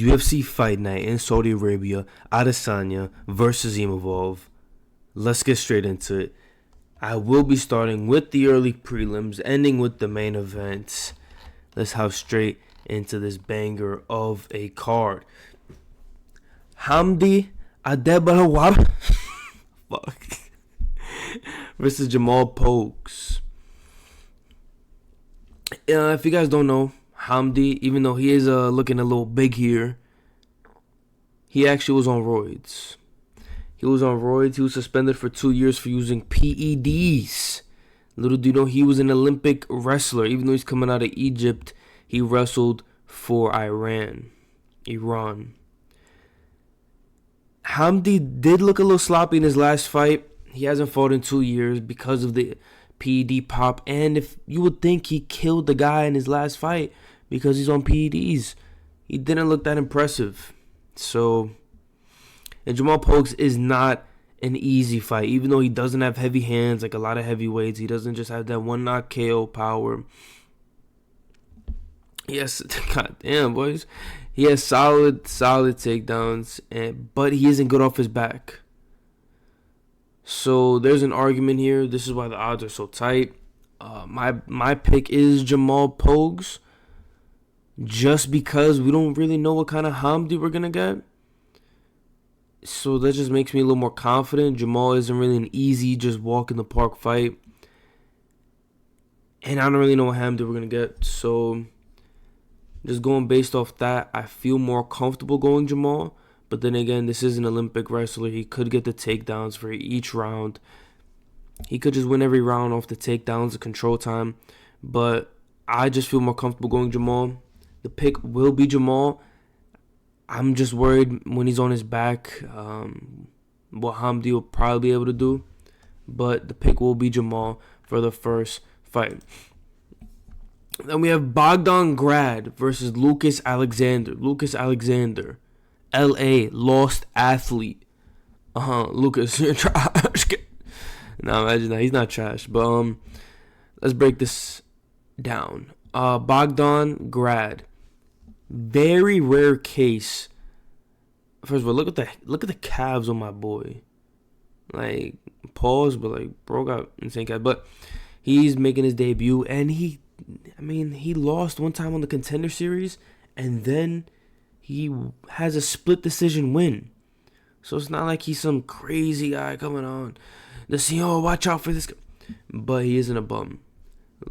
UFC Fight Night in Saudi Arabia, Adesanya versus Imavov. Let's get straight into it. I will be starting with the early prelims, ending with the main event. Let's hop straight into this banger of a card. Hamdi Adebarawara versus Jamal Poes. If you guys don't know, Hamdi, even though he is looking a little big here, he actually was on roids. He was suspended for 2 years for using PEDs. Little do you know, he was an Olympic wrestler. Even though he's coming out of Egypt, he wrestled for Iran. Hamdi did look a little sloppy in his last fight. He hasn't fought in 2 years because of the PED pop. And if you would think he killed the guy in his last fight because he's on PEDs, he didn't look that impressive. So, and Jamal Poes is not an easy fight. Even though he doesn't have heavy hands like a lot of heavyweights, he doesn't just have that one knock KO power. Yes, god damn, boys. He has solid takedowns, but he isn't good off his back. So there's an argument here. This is why the odds are so tight. My pick is Jamal Poes, just because we don't really know what kind of Hamdi we're gonna get. So that just makes me a little more confident. Jamal isn't really an easy just walk in the park fight, and I don't really know what Hamdi we're gonna get. So just going based off that, I feel more comfortable going Jamal. But then again, this is an Olympic wrestler. He could get the takedowns for each round. He could just win every round off the takedowns, the control time. But I just feel more comfortable going Jamal. The pick will be Jamal. I'm just worried when he's on his back, what Hamdi will probably be able to do. But the pick will be Jamal for the first fight. Then we have Bogdan Grad versus Lucas Alexander. Lucas Alexander, LA, lost athlete. Lucas, you're trash. No, imagine that. He's not trash. But let's break this down. Bogdan Grad, very rare case. First of all, look at the calves on my boy. Like, pause, but like, bro got insane calves. But he's making his debut, and he lost one time on the Contender Series, and then he has a split decision win. So it's not like he's some crazy guy coming on. Watch out for this guy. But he isn't a bum.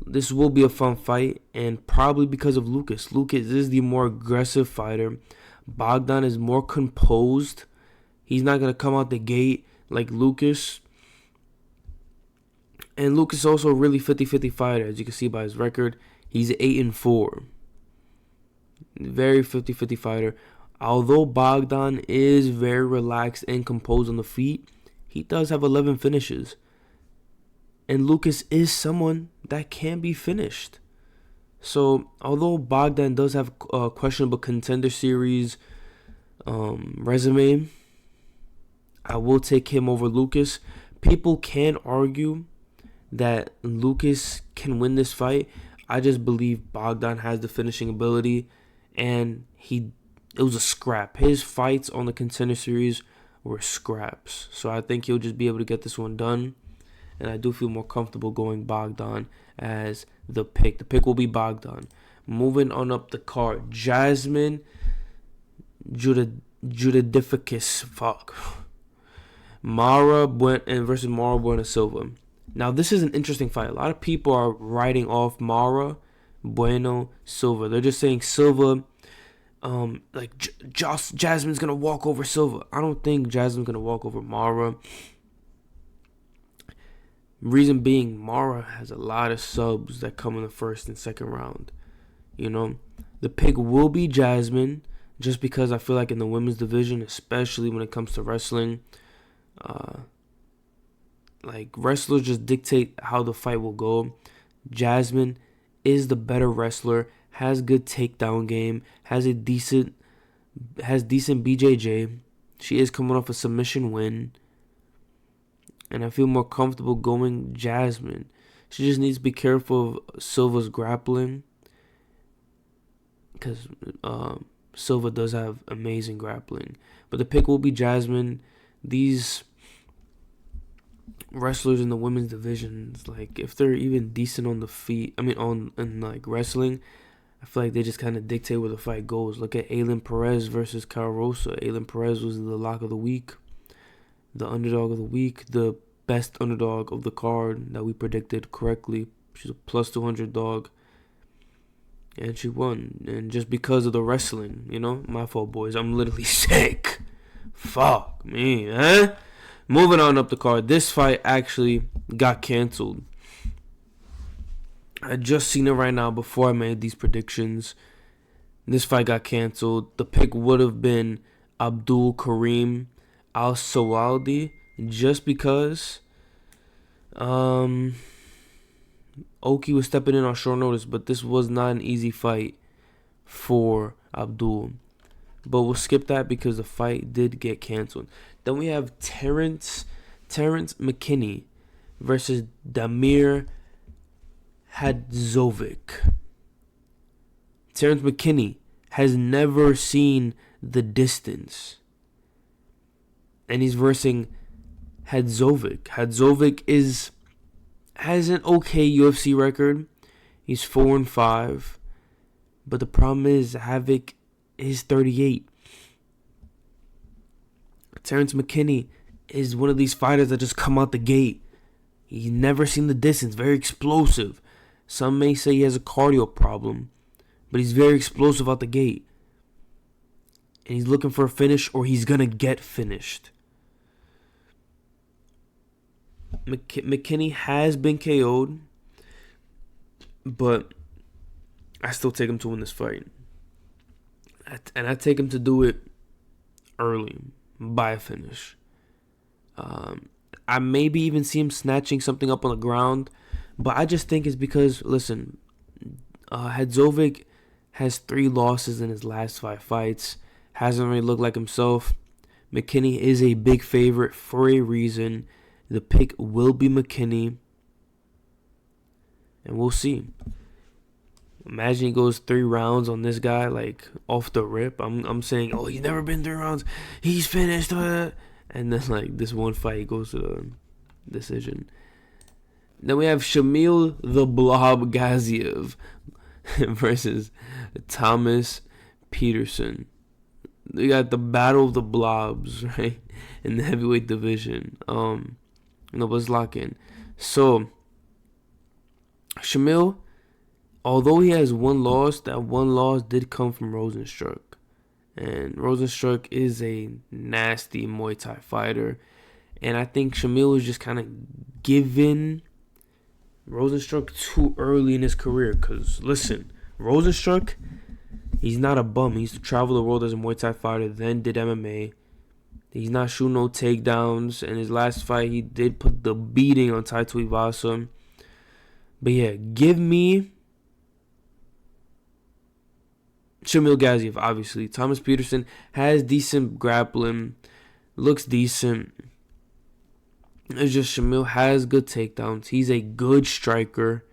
This will be a fun fight, and probably because of Lucas. Lucas is the more aggressive fighter. Bogdan is more composed. He's not going to come out the gate like Lucas. And Lucas is also a really 50-50 fighter. As you can see by his record, he's 8-4. Very 50-50 fighter. Although Bogdan is very relaxed and composed on the feet, he does have 11 finishes. And Lucas is someone that can be finished. So, although Bogdan does have a questionable Contender Series resume, I will take him over Lucas. People can argue that Lucas can win this fight. I just believe Bogdan has the finishing ability, and it was a scrap. His fights on the Contender Series were scraps. So I think he'll just be able to get this one done. And I do feel more comfortable going Bogdan as the pick. The pick will be Bogdan. Moving on up the card, Jasmine Judidificus. Mara versus Mara Bueno Silva. Now, this is an interesting fight. A lot of people are writing off Mara Bueno Silva. They're just saying Silva, Jasmine's going to walk over Silva. I don't think Jasmine's going to walk over Mara. Reason being, Mara has a lot of subs that come in the first and second round. You know, the pick will be Jasmine, just because I feel like in the women's division, especially when it comes to wrestling, wrestlers just dictate how the fight will go. Jasmine is the better wrestler, has good takedown game, has decent BJJ. She is coming off a submission win. And I feel more comfortable going Jasmine. She just needs to be careful of Silva's grappling. Because Silva does have amazing grappling. But the pick will be Jasmine. These wrestlers in the women's divisions, like, if they're even decent on the feet, in like wrestling, I feel like they just kind of dictate where the fight goes. Look at Aylin Perez versus Carosa. Aylin Perez was the lock of the week, the underdog of the week, the best underdog of the card that we predicted correctly. She's a plus 200 dog. And she won. And just because of the wrestling, my fault, boys. I'm literally sick. Fuck me, man. Moving on up the card. This fight actually got canceled. I just seen it right now before I made these predictions. This fight got canceled. The pick would have been Abdul Karim Al-Sawaldi, just because Oki was stepping in on short notice, but this was not an easy fight for Abdul. But we'll skip that because the fight did get canceled. Then we have Terrence McKinney versus Damir Hadzovic. Terrence McKinney has never seen the distance, and he's versing Hadzovic. Hadzovic has an okay UFC record. He's 4-5, but the problem is Havoc is 38. Terrence McKinney is one of these fighters that just come out the gate. He's never seen the distance. Very explosive. Some may say he has a cardio problem, but he's very explosive out the gate. And he's looking for a finish, or he's going to get finished. McKinney has been KO'd, but I still take him to win this fight. And I take him to do it early, by a finish. I maybe even see him snatching something up on the ground, but I just think it's because, listen, Hadzovic has 3 losses in his last 5 fights. Hasn't really looked like himself. McKinney is a big favorite for a reason. The pick will be McKinney, and we'll see. Imagine he goes 3 rounds on this guy, like, off the rip. I'm saying, oh, he's never been 3 rounds. He's finished. And then, like, this one fight, he goes to the decision. Then we have Shamil the Blob Gaziev versus Thomas Peterson. We got the battle of the blobs, right, in the heavyweight division. Let's lock in. So, Shamil, although he has 1 loss, that 1 loss did come from Rosenstru. And Rosenstru is a nasty Muay Thai fighter. And I think Shamil was just kind of giving Rosenstru too early in his career. Because, listen, Rosenstru, he's not a bum. He used to travel the world as a Muay Thai fighter, then did MMA. He's not shooting no takedowns. In his last fight, he did put the beating on Tai Tuivasa. But yeah, give me Shamil Gaziev, obviously. Thomas Peterson has decent grappling, looks decent. It's just Shamil has good takedowns. He's a good striker.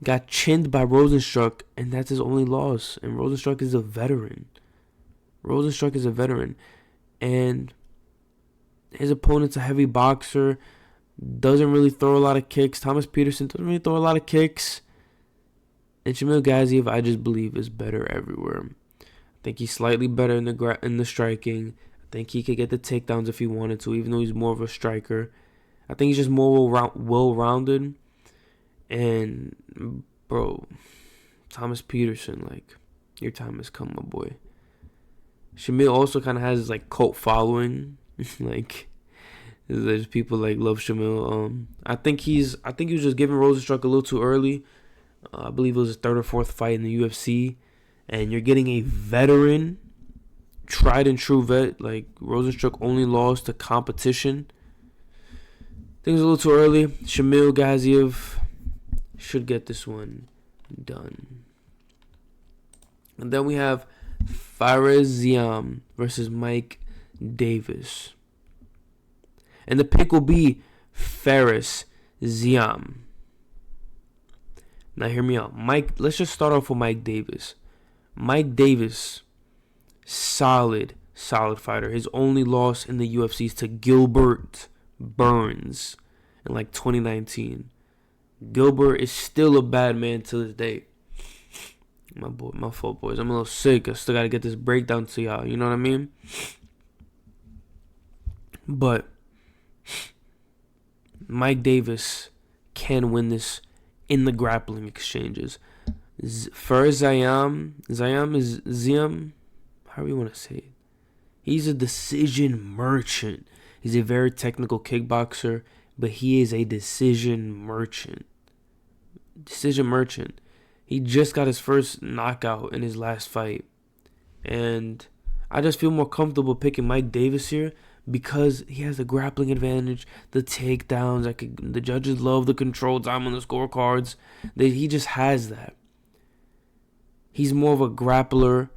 Got chinned by Rosenstru, and that's his only loss. And Rosenstru is a veteran. And his opponent's a heavy boxer. Doesn't really throw a lot of kicks. Thomas Peterson doesn't really throw a lot of kicks. And Shamil Gaziev, I just believe, is better everywhere. I think he's slightly better in the striking. I think he could get the takedowns if he wanted to, even though he's more of a striker. I think he's just more well-rounded. And, bro, Thomas Peterson, like, your time has come, my boy. Shamil also kind of has his, like, cult following. Like, there's people like love Shamil. I think he was just giving Rosenstru a little too early. I believe it was his 3rd or 4th fight in the UFC, and you're getting a veteran, tried and true vet. Like, Rosenstru only lost to competition. I think it was a little too early. Shamil Gaziev should get this one done. And then we have Fares Ziam versus Mike Davis. And the pick will be Fares Ziam. Now hear me out. Let's just start off with Mike Davis. Mike Davis, solid fighter. His only loss in the UFC is to Gilbert Burns in like 2019. Gilbert is still a bad man to this day. My fault, boys. I'm a little sick. I still gotta get this breakdown to y'all. You know what I mean? But Mike Davis can win this in the grappling exchanges. For Ziam, however you want to say it. He's a decision merchant. He's a very technical kickboxer, but he is a decision merchant. He just got his first knockout in his last fight. And I just feel more comfortable picking Mike Davis here because he has the grappling advantage, the takedowns. The judges love the control time on the scorecards. He just has that. He's more of a grappler.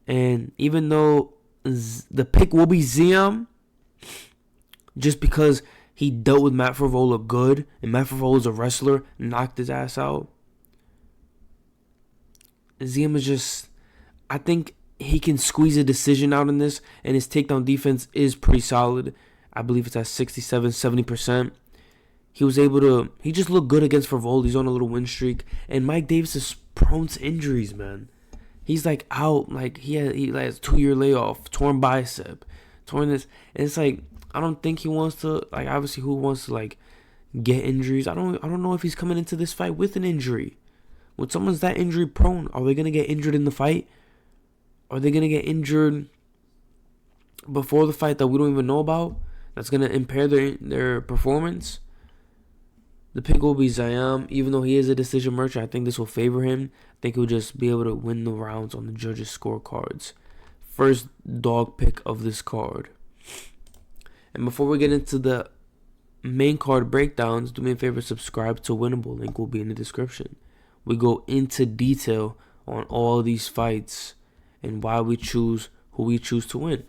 And even though the pick will be Ziam, just because he dealt with Matt Frevola good, and Matt Frevola is a wrestler, knocked his ass out. Ziam is just, I think he can squeeze a decision out in this, and his takedown defense is pretty solid. I believe it's at 67-70%. He just looked good against Frevola. He's on a little win streak, and Mike Davis is prone to injuries, man. He's like out, like he has a 2-year layoff, torn bicep, torn this, and it's like I don't think he wants to, like, obviously who wants to like get injuries? I don't know if he's coming into this fight with an injury. When someone's that injury prone, are they gonna get injured in the fight? Are they gonna get injured before the fight that we don't even know about? That's gonna impair their performance. The pick will be Ziam. Even though he is a decision merchant, I think this will favor him. I think he'll just be able to win the rounds on the judges' scorecards. First dog pick of this card. And before we get into the main card breakdowns, do me a favor, subscribe to Winnable. Link will be in the description. We go into detail on all these fights and why we choose who we choose to win.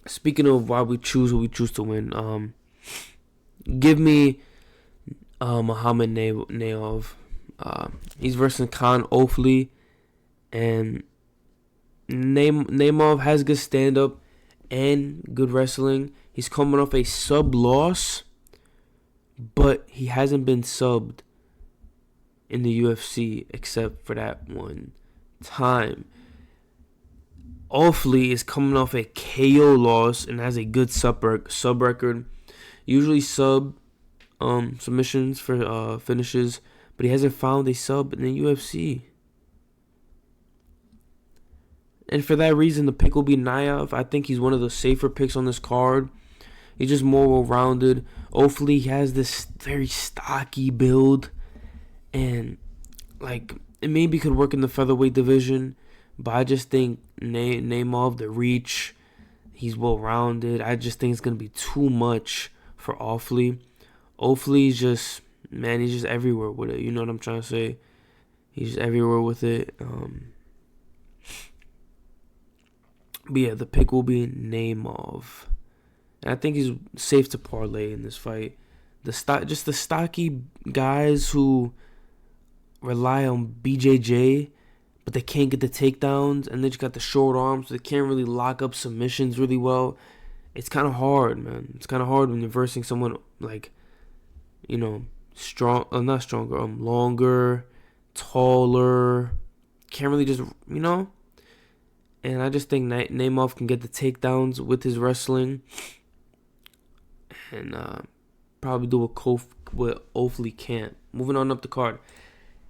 Speaking of why we choose who we choose to win, give me Muhammad Naev. He's versus Khan Oley, and Naev has good stand-up and good wrestling. He's coming off a sub loss, but he hasn't been subbed in the UFC except for that one time. Oley is coming off a KO loss and has a good sub record. Usually submissions for finishes, but he hasn't found a sub in the UFC. And for that reason, the pick will be Naev. I think he's one of the safer picks on this card. He's just more well-rounded. Oley has this very stocky build, and like it maybe could work in the featherweight division, but I just think Naev, the reach, he's well-rounded. I just think it's gonna be too much for Oley. Oley's just, man, he's just everywhere with it. You know what I'm trying to say? He's just everywhere with it. But yeah, the pick will be Naev. And I think he's safe to parlay in this fight. The stocky guys who rely on BJJ, but they can't get the takedowns, and they just got the short arms, so they can't really lock up submissions really well. It's kind of hard, man. It's kind of hard when you're versing someone like, you know, not stronger, longer, taller. Can't really just, you know. And I just think Naev can get the takedowns with his wrestling, and probably do what Oley can't. Moving on up the card,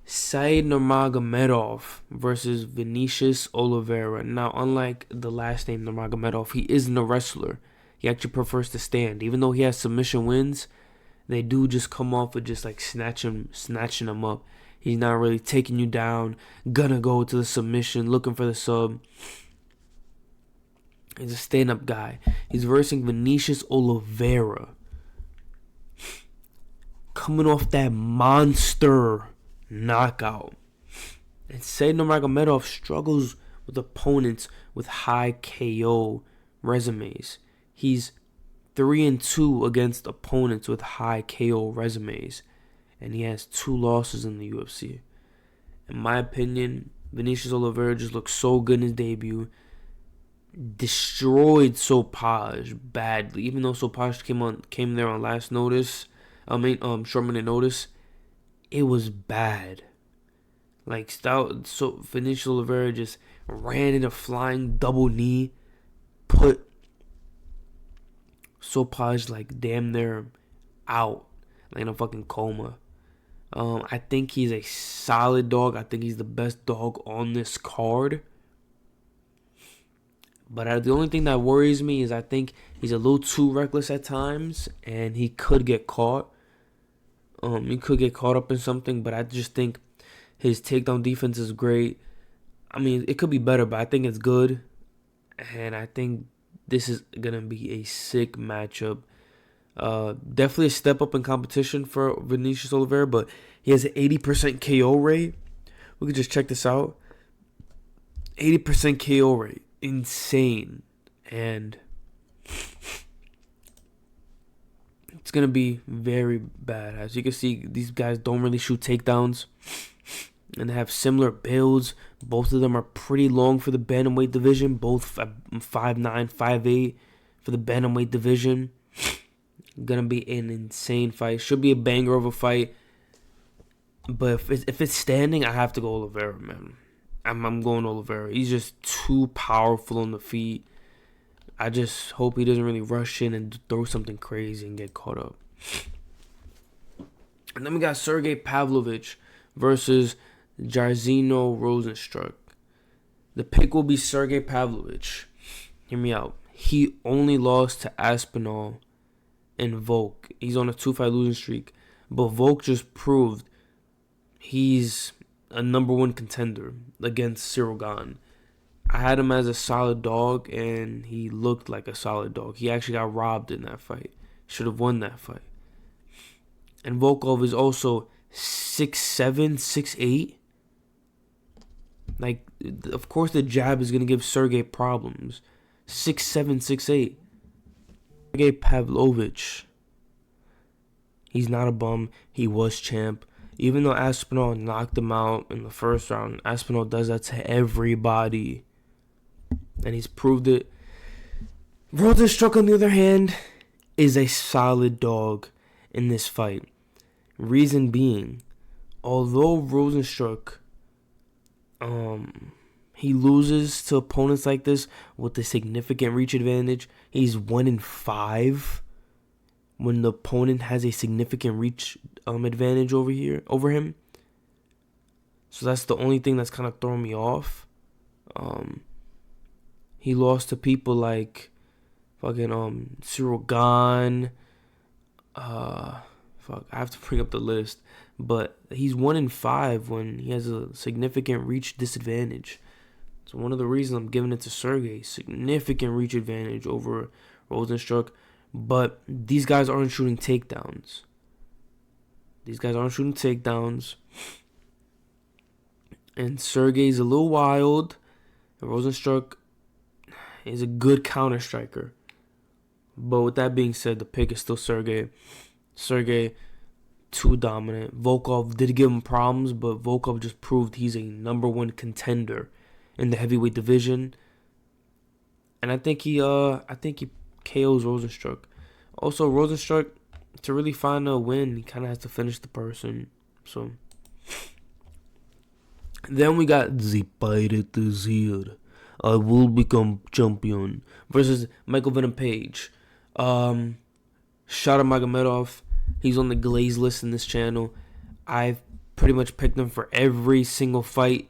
Said Nurmagomedov versus Vinicius Oliveira. Now, unlike the last name Nurmagomedov, he isn't a wrestler. He actually prefers to stand. Even though he has submission wins, they do just come off with just like snatching him up. He's not really taking you down, gonna go to the submission, looking for the sub. He's a stand-up guy. He's versing Vinicius Oliveira, coming off that monster knockout. And Said Nurmagomedov struggles with opponents with high KO resumes. He's 3-2 against opponents with high KO resumes, and he has 2 losses in the UFC. In my opinion, Vinicius Oliveira just looked so good in his debut. Destroyed Sopaj badly. Even though Sopaj came there on last notice, short minute notice, it was bad. Like so Vinicius Oliveira just ran in a flying double knee, put Sopaj like damn near out, like in a fucking coma. I think he's a solid dog. I think he's the best dog on this card. But the only thing that worries me is I think he's a little too reckless at times, and he could get caught. He could get caught up in something, but I just think his takedown defense is great. I mean, it could be better, but I think it's good. And I think this is going to be a sick matchup. Definitely a step up in competition for Vinicius Oliveira, but he has an 80% KO rate. We could just check this out. 80% KO rate. Insane. And it's going to be very bad. As you can see, these guys don't really shoot takedowns. And they have similar builds. Both of them are pretty long for the bantamweight division. Both 5'9", 5'8" for the bantamweight division. Gonna be an insane fight. Should be a banger of a fight. But if it's standing, I have to go Oliveira, man. I'm going Oliveira. He's just too powerful on the feet. I just hope he doesn't really rush in and throw something crazy and get caught up. And then we got Sergey Pavlovich versus Jairzinho Rosenstru. The pick will be Sergey Pavlovich. Hear me out. He only lost to Aspinall and Volk. He's on a 2-fight losing streak. But Volk just proved he's a number one contender against Cyril Gane. I had him as a solid dog, and he looked like a solid dog. He actually got robbed in that fight. Should have won that fight. And Volkov is also 6'7", 6'8". Like, of course the jab is going to give Sergey problems. 6'7", 6'8". Sergey Pavlovich. He's not a bum. He was champ. Even though Aspinall knocked him out in the first round, Aspinall does that to everybody. And he's proved it. Rosenstru, on the other hand, is a solid dog in this fight. Reason being, although Rosenstru, he loses to opponents like this with a significant reach advantage. He's 1-5 when the opponent has a significant reach advantage over him. So that's the only thing that's kind of throwing me off. He lost to people like fucking Cyril Gane. I have to bring up the list. But he's 1-5 when he has a significant reach disadvantage. So one of the reasons I'm giving it to Sergey, significant reach advantage over Rosenstru. But these guys aren't shooting takedowns. And Sergey's a little wild. And Rosenstru is a good counter striker. But with that being said, the pick is still Sergey. Sergey, too dominant. Volkov did give him problems, but Volkov just proved he's a number one contender in the heavyweight division. And I think he KOs Rosenstru. Also, Rosenstru, to really find a win, he kind of has to finish the person. So then we got the Pirate is here. I will become champion versus Michael Venom Page. Shara Magomedov. He's on the Glaze list in this channel. I've pretty much picked him for every single fight.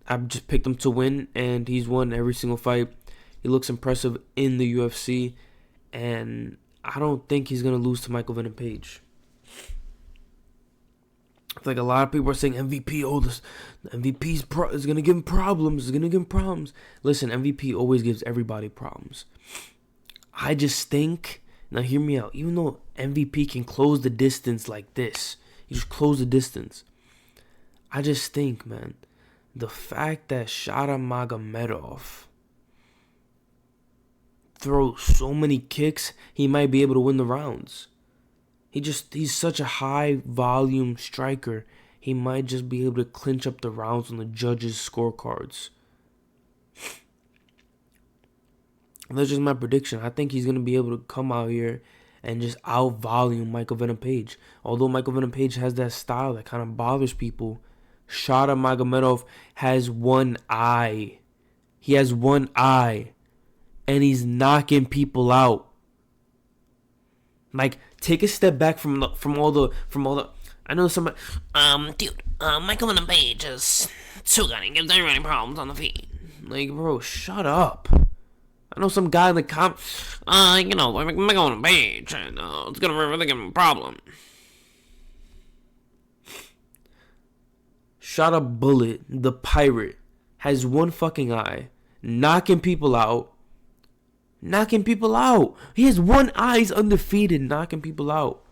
I've just picked him to win, and he's won every single fight. He looks impressive in the UFC, and I don't think he's going to lose to Michael Venom Page. I feel like a lot of people are saying MVP, the MVP is going to give him problems. Listen, MVP always gives everybody problems. I just think, now hear me out, even though MVP can close the distance like this, he just closed the distance. I just think, man, the fact that Shara Magomedov throws so many kicks, he might be able to win the rounds. He's such a high volume striker. he might just be able to clinch up the rounds on the judges' scorecards. That's just my prediction. I think he's going to be able to come out here and just out-volume Michael Venom Page. Although Michael Venom Page has that style that kind of bothers people, Shada Magomedov has one eye. He has one eye. And he's knocking people out. Like, take a step back from all the. I know somebody. Michael Venom Page is too good. He gives everybody problems on the feet. Like, bro, shut up. I know some guy in the Michael Venom Page, and it's gonna really give him a problem. Shada Bullet, the pirate, has one fucking eye. Knocking people out. He has one eye. He's undefeated. Knocking people out.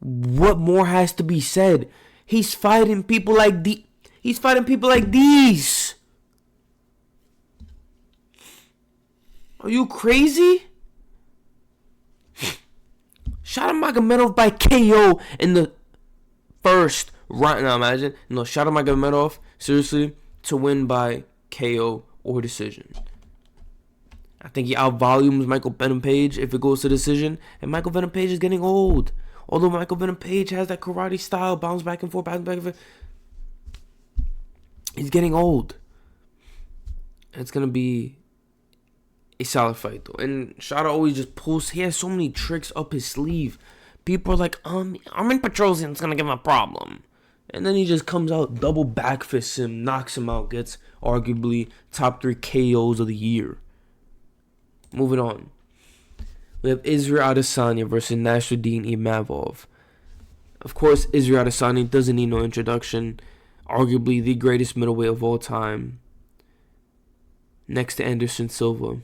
What more has to be said? He's fighting people like these. Are you crazy? Shada Magomedov by KO in the first round. Now imagine. No, Shada Magomedov, seriously, to win by KO or decision. I think he outvolumes Michael Venom Page if it goes to decision. And Michael Venom Page is getting old. Although Michael Venom Page has that karate style, bounce back and forth. He's getting old. It's going to be a solid fight, though. And Shada always just pulls. He has so many tricks up his sleeve. People are like, Armin Petrosian's going to give him a problem. And then he just comes out, double backfists him, knocks him out, gets arguably top 3 KOs of the year. Moving on. We have Israel Adesanya versus Nasruddin Imavov. Of course, Israel Adesanya doesn't need no introduction. Arguably the greatest middleweight of all time. Next to Anderson Silva.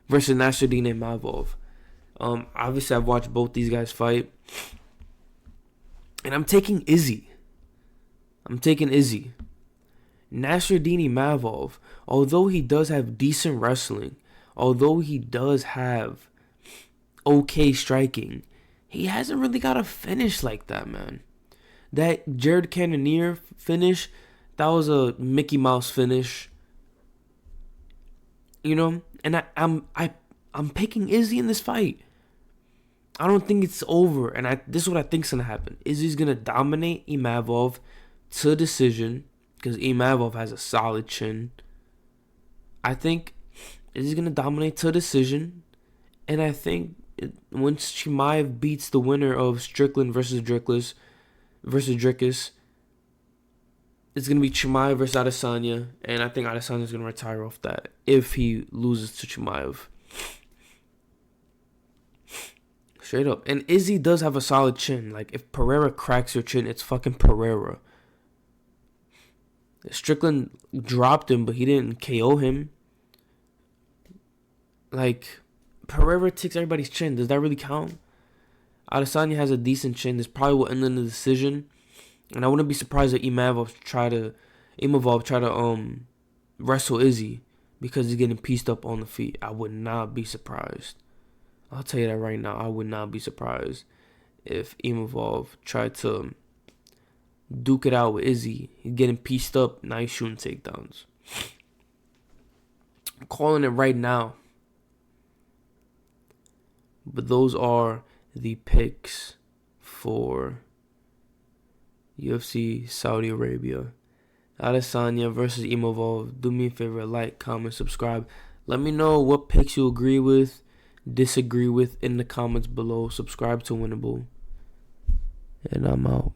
Versus Nasruddin Imavov. Obviously, I've watched both these guys fight. And I'm taking Izzy. Nasruddin Imavov, although he does have decent wrestling, although he does have okay striking, he hasn't really got a finish like that, man. That Jared Cannonier finish, that was a Mickey Mouse finish. You know? And I'm picking Izzy in this fight. I don't think it's over. And this is what I think's going to happen. Izzy's going to dominate Imavov to decision, because Imavov has a solid chin. I think Izzy's going to dominate to decision. And I think once Chimaev beats the winner of Strickland versus Dricus, it's going to be Chimaev versus Adesanya. And I think Adesanya's going to retire off that if he loses to Chimaev. Straight up. And Izzy does have a solid chin. Like, if Pereira cracks your chin, it's fucking Pereira. Strickland dropped him, but he didn't KO him. Like, Pereira takes everybody's chin. Does that really count? Adesanya has a decent chin. This probably will end in the decision. And I wouldn't be surprised if Imavov try to wrestle Izzy because he's getting pieced up on the feet. I would not be surprised. I'll tell you that right now. I would not be surprised if Imavov tried to duke it out with Izzy. He's getting pieced up. Now he's shooting takedowns. I'm calling it right now. But those are the picks for UFC Saudi Arabia. Adesanya versus Imavov. Do me a favor, like, comment, subscribe. Let me know what picks you agree with, disagree with in the comments below. Subscribe to Winnable. And I'm out.